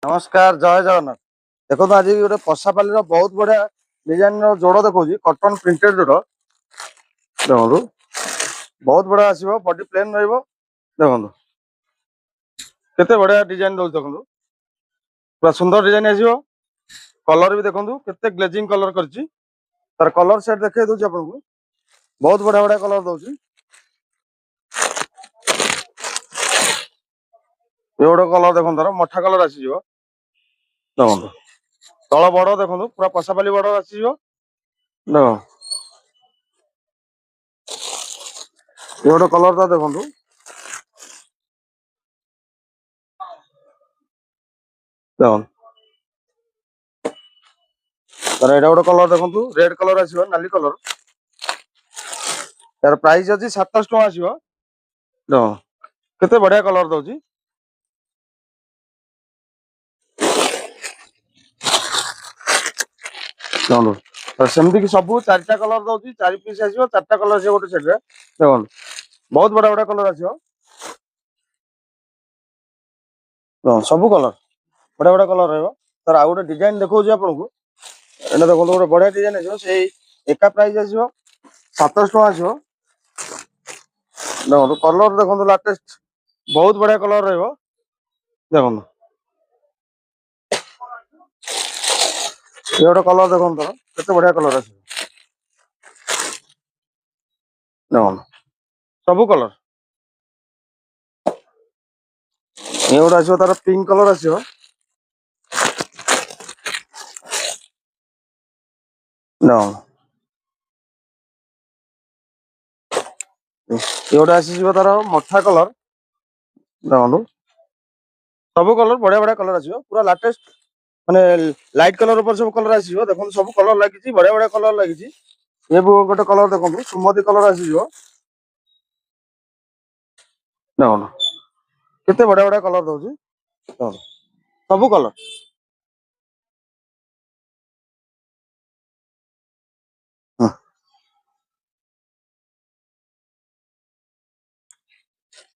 नमस्कार जय जगन्नाथ। देखो आज गोटे पशापाली बहुत बढ़िया डिजाइन जोड़ देखो कटन प्रिंटेड जोड़ देखो बहुत बढ़िया आसो बॉडी प्लेन देखो केते बढ़िया डिजाइन दो देखो पूरा सुंदर डिजाइन आसो कलर भी देखो केते ग्लेजिंग कलर करछि तार कलर सेट देखे दूची आपको बहुत बढ़िया बढ़िया कलर दौची ये गोटे कलर देखो तार मठा कलर आसीजो देखो तल बड़ देखो पूरा पशापाली बड़ आसीजो देखो ये गोटे कलर ता देखो देखो तार एटा गोटे कलर देखो रेड कलर आसीबो नाली कलर तार प्राइस अछि 700 टका आसीबो देखो केते बढ़िया कलर दौची देखो सेमती कि सब चारिटा कलर दौची 4 पीस आसीबो 4टा कलर से गोटे सेट रे देखो बहुत बड़ा बड़ा कलर आसीबो सब कलर बड़ा बड़ा कलर रहबो तार आ गोटे डिजाइन देखौची आपनको एना देखो गोटे बढ़िया डिजाइन आसीबो से एका प्राइस आसीबो 700 टका आसीबो देखो कलर देखो लेटेस्ट बहुत बढ़िया कलर रहबो देखो ये गोटे कलर देखो तो केते बढ़िया कलर आसीबो देखो सब कलर ये गोटे आसीबो तार पिंक कलर आसीबो देखो ये गोटे आसीबो तार मठा कलर देखो सब कलर बढ़िया बढ़िया कलर आसीबो पूरा लेटेस्ट माने लाइट कलर ऊपर सब कलर आसीबो देखो सब कलर लागिची बढ़िया बढ़िया कलर लागिची ये गोटे कलर देखो सुमति कलर आसीबो देखो केते बढ़िया बढ़िया कलर दउची देखो सब कलर